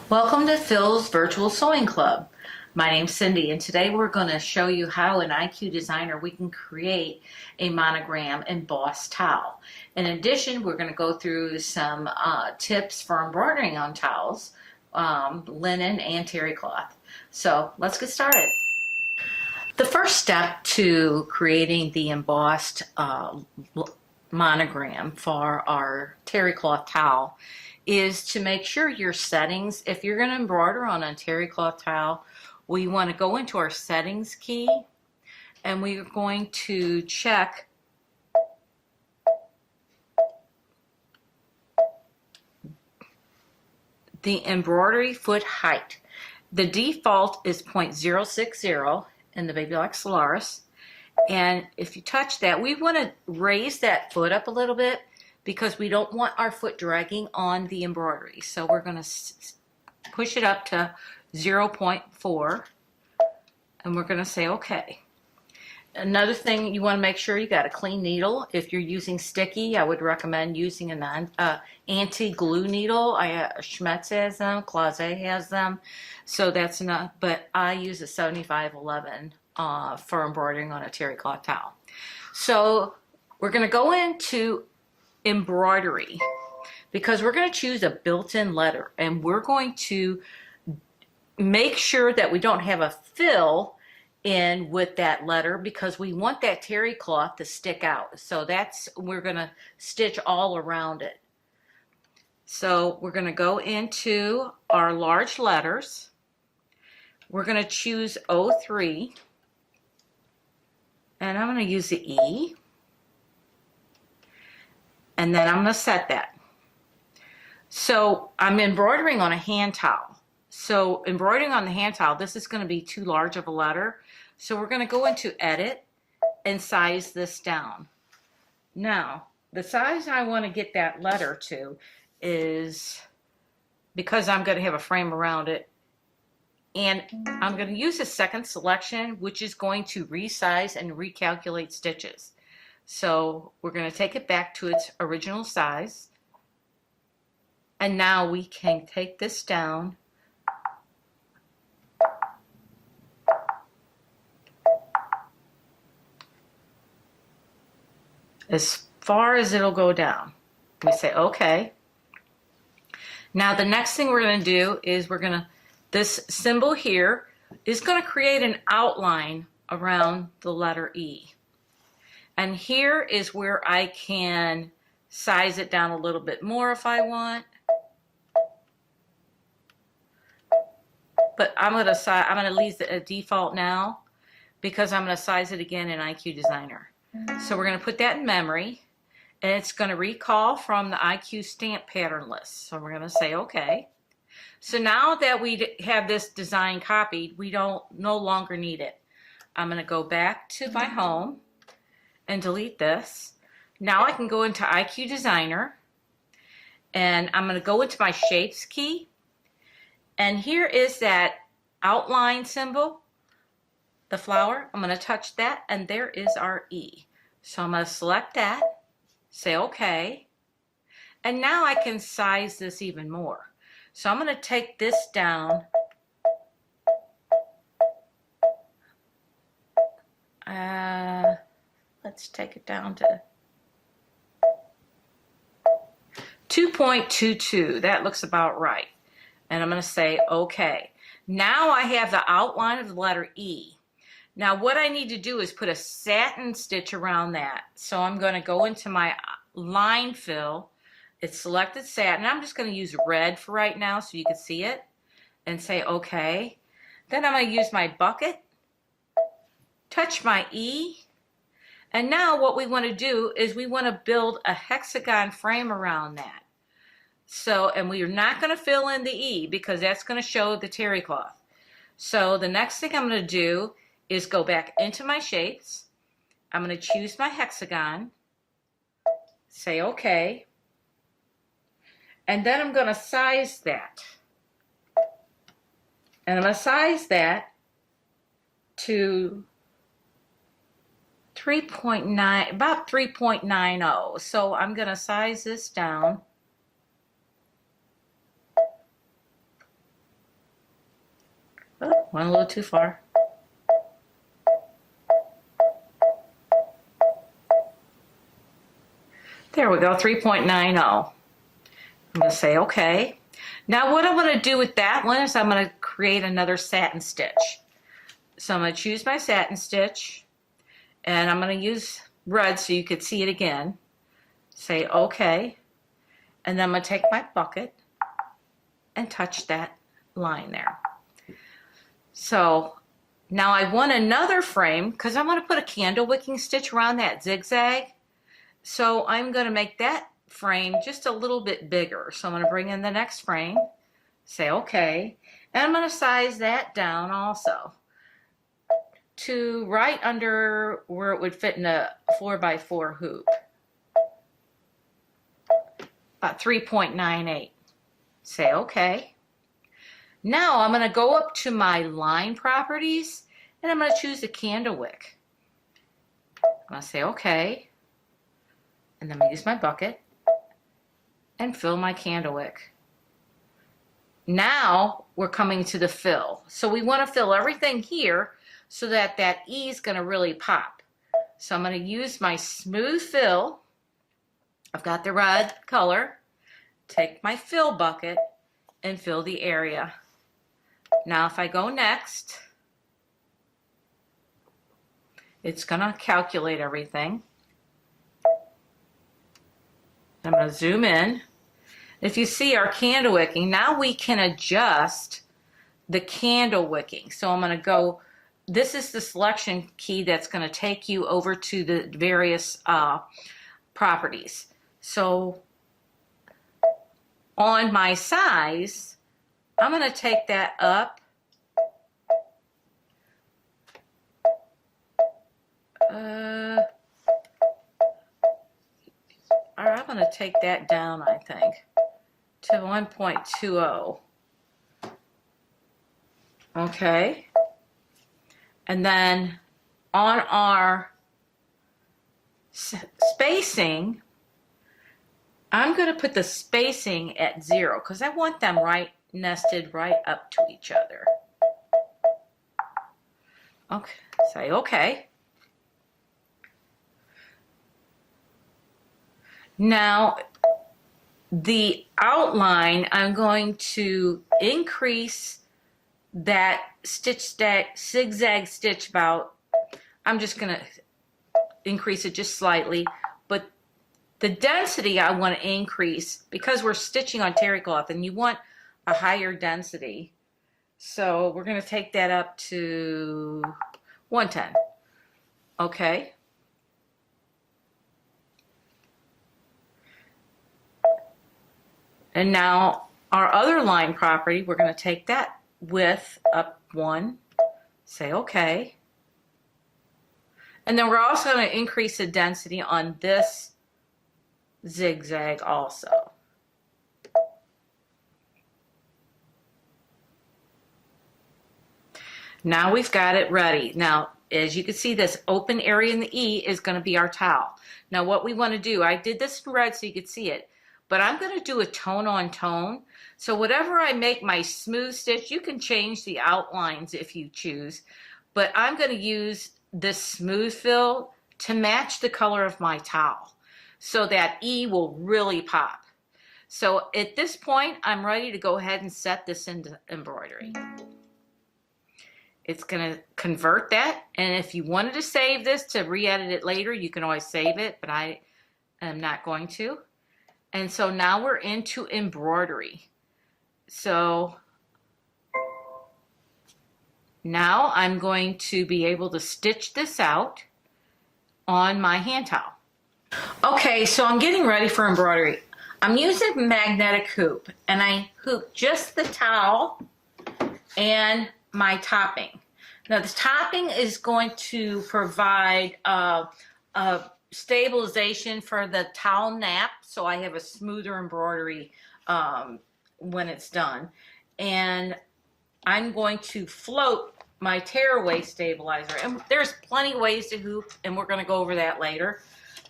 Welcome to Phil's Virtual Sewing Club. My name's Cindy, and today we're going to show you how in IQ Designer we can create a monogram embossed towel. In addition, we're going to go through some tips for embroidering on towels, linen and terry cloth. So let's get started. The first step to creating the embossed monogram for our terry cloth towel is to make sure your settings, if you're going to embroider on a terry cloth towel, we want to go into our settings key and we're going to check the embroidery foot height. The default is 0.060 in the Baby Lock Solaris, and if you touch that, we want to raise that foot up a little bit because we don't want our foot dragging on the embroidery. So we're going to push it up to 0.4 and we're going to say okay. Another thing, you want to make sure you got a clean needle. If you're using sticky, I would recommend using a anti-glue needle. Schmetz has them, Closet has them, so that's enough. But I use a 7511 for embroidering on a terry cloth towel. So we're going to go into embroidery because we're going to choose a built-in letter, and we're going to make sure that we don't have a fill in with that letter because we want that terry cloth to stick out. So we're going to stitch all around it. So we're going to go into our large letters. We're going to choose 03, and I'm going to use the E, and then I'm going to set that. So I'm embroidering on a hand towel. So embroidering on the hand towel, this is going to be too large of a letter. So we're going to go into edit and size this down. Now, the size I want to get that letter to is, because I'm going to have a frame around it, and I'm going to use a second selection, which is going to resize and recalculate stitches. So we're going to take it back to its original size. And now we can take this down as far as it'll go down. We say okay. Now the next thing we're going to do is this symbol here is going to create an outline around the letter E. And here is where I can size it down a little bit more if I want. But I'm going to leave the default now because I'm going to size it again in IQ Designer. So we're going to put that in memory, and it's going to recall from the IQ stamp pattern list. So we're going to say okay. So now that we have this design copied, we no longer need it. I'm going to go back to my home and delete this. Now I can go into IQ Designer, and I'm going to go into my shapes key, and here is that outline symbol, the flower. I'm going to touch that, and there is our E. So I'm going to select that, say okay, and now I can size this even more. So I'm going to take this down let's take it down to 2.22. That looks about right. And I'm going to say okay. Now I have the outline of the letter E. Now what I need to do is put a satin stitch around that. So I'm going to go into my line fill. It's selected satin. I'm just going to use red for right now so you can see it, and say okay. Then I'm going to use my bucket, touch my E, and now what we want to do is we want to build a hexagon frame around that. So, and we are not going to fill in the E because that's going to show the terry cloth. So the next thing I'm going to do is go back into my shapes. I'm going to choose my hexagon, say okay, and then I'm going to size that. And I'm going to size that to 3.9, about 3.90. So I'm going to size this down Went a little too far. There we go, 3.90. I'm going to say okay. Now what I'm going to do with that one is I'm going to create another satin stitch. So I'm going to choose my satin stitch, and I'm going to use red so you could see it again. Say okay, and then I'm going to take my bucket and touch that line there. So now I want another frame because I want to put a candle wicking stitch around that zigzag. So I'm going to make that frame just a little bit bigger. So I'm going to bring in the next frame, say okay, and I'm going to size that down also to right under where it would fit in a 4x4 hoop. About 3.98. Say okay. Now I'm going to go up to my line properties and I'm going to choose the candle wick. I'm going to say okay. And then I'm going to use my bucket and fill my candle wick. Now we're coming to the fill. So we want to fill everything here so that that E is going to really pop. So I'm going to use my smooth fill. I've got the red color. Take my fill bucket and fill the area. Now if I go next, it's going to calculate everything. I'm going to zoom in. If you see our candle wicking, now we can adjust the candle wicking. So I'm going to go, this is the selection key that's going to take you over to the various properties. So on my size, I'm going to take that up. Or I'm going to take that down, I think, to 1.20. Okay. And then on our spacing, I'm going to put the spacing at 0 because I want them right nested right up to each other. Okay, say okay. Now, the outline, I'm going to increase that zigzag stitch about, I'm just going to increase it just slightly, but the density I want to increase because we're stitching on terry cloth and you want a higher density. So we're going to take that up to 110. Okay. And now our other line property, we're going to take that width up 1, say okay. And then we're also going to increase the density on this zigzag also. Now we've got it ready. Now, as you can see, this open area in the E is going to be our towel. Now what we want to do, I did this in red so you could see it, but I'm going to do a tone on tone. So whatever I make my smooth stitch, you can change the outlines if you choose, but I'm going to use this smooth fill to match the color of my towel so that E will really pop. So at this point, I'm ready to go ahead and set this into embroidery. It's going to convert that, and if you wanted to save this to re-edit it later, you can always save it, but I am not going to. And so now we're into embroidery. So now I'm going to be able to stitch this out on my hand towel. Okay, so I'm getting ready for embroidery. I'm using magnetic hoop, and I hoop just the towel and my topping. Now the topping is going to provide a stabilization for the towel nap, so I have a smoother embroidery when it's done. And I'm going to float my tearaway stabilizer. And there's plenty of ways to hoop, and we're going to go over that later.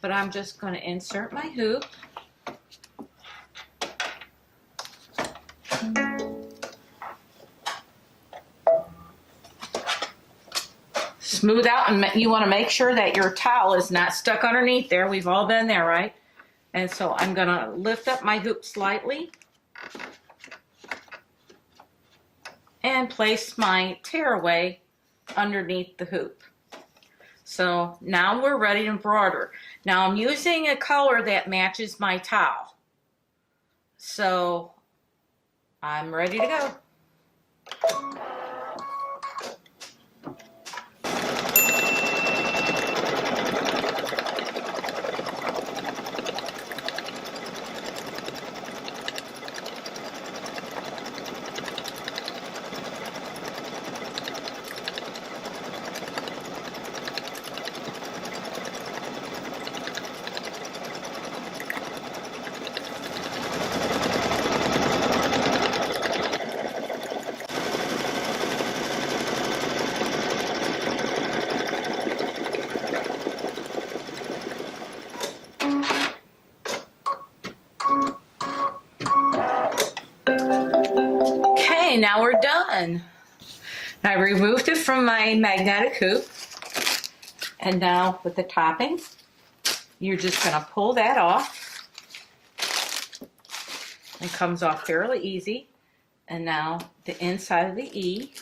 But I'm just going to insert my hoop. smooth out, and you want to make sure that your towel is not stuck underneath there. We've all been there, right? And so I'm going to lift up my hoop slightly and place my tearaway underneath the hoop. So now we're ready to embroider. Now I'm using a color that matches my towel. So I'm ready to go. Okay, now we're done. I removed it from my magnetic hoop, and now with the topping, you're just going to pull that off. It comes off fairly easy. And now the inside of the E.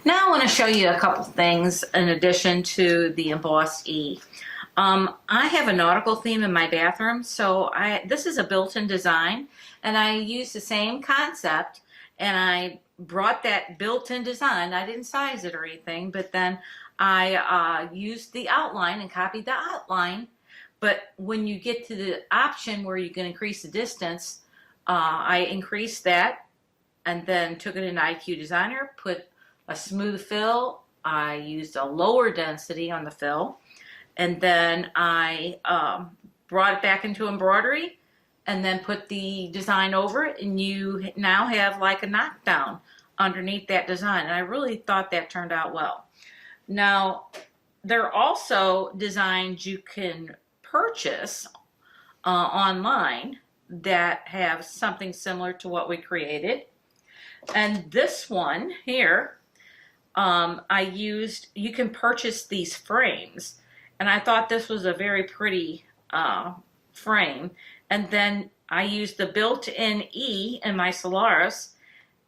Now I want to show you a couple things in addition to the embossed E. I have a nautical theme in my bathroom, so this is a built-in design, and I use the same concept, and I brought that built-in design. I didn't size it or anything, but then I used the outline and copied the outline. But when you get to the option where you can increase the distance, I increased that and then took it into IQ Designer, put a smooth fill. I used a lower density on the fill. And then I brought it back into embroidery and then put the design over it, and you now have like a knockdown underneath that design. And I really thought that turned out well. Now, there are also designs you can purchase online that have something similar to what we created. And this one here, you can purchase these frames. And I thought this was a very pretty frame. And then I used the built-in E in my Solaris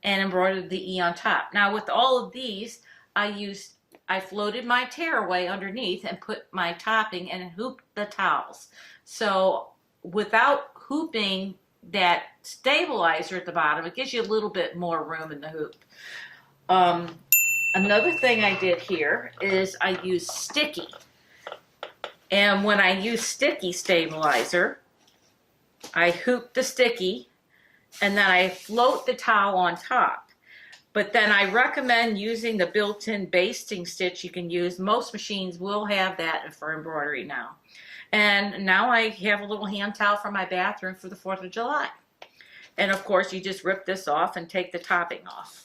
and embroidered the E on top. Now with all of these, I floated my tearaway underneath and put my topping and hooped the towels. So without hooping that stabilizer at the bottom, it gives you a little bit more room in the hoop. Another thing I did here is I used sticky. And when I use sticky stabilizer, I hoop the sticky and then I float the towel on top. But then I recommend using the built-in basting stitch you can use. Most machines will have that for embroidery now. And now I have a little hand towel for my bathroom for the 4th of July. And of course you just rip this off and take the topping off.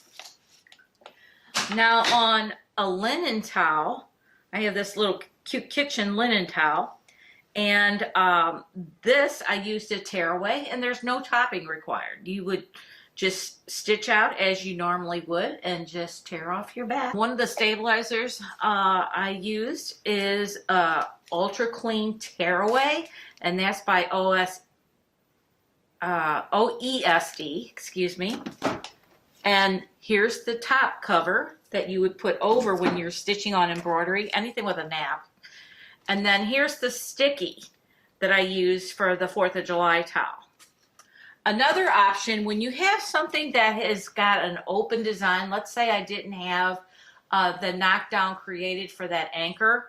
Now on a linen towel, I have this little cute kitchen linen towel, and this I used a tearaway, and there's no topping required. You would just stitch out as you normally would and just tear off your back. One of the stabilizers I used is Ultra Clean Tearaway, and that's by OESD, excuse me. And here's the top cover that you would put over when you're stitching on embroidery, anything with a nap. And then here's the sticky that I use for the 4th of July towel. Another option, when you have something that has got an open design, let's say I didn't have the knockdown created for that anchor.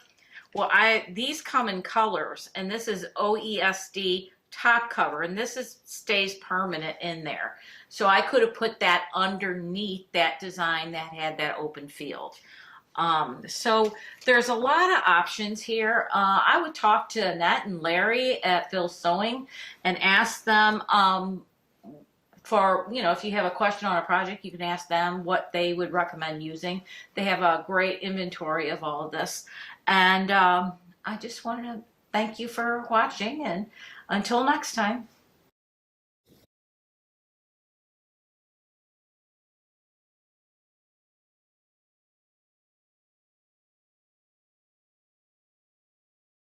Well, these come in colors, and this is OESD top cover, and this stays permanent in there. So I could have put that underneath that design that had that open field. So there's a lot of options here. I would talk to Annette and Larry at Phil's Sewing and ask them for, if you have a question on a project, you can ask them what they would recommend using. They have a great inventory of all of this. And I just wanted to thank you for watching, and until next time.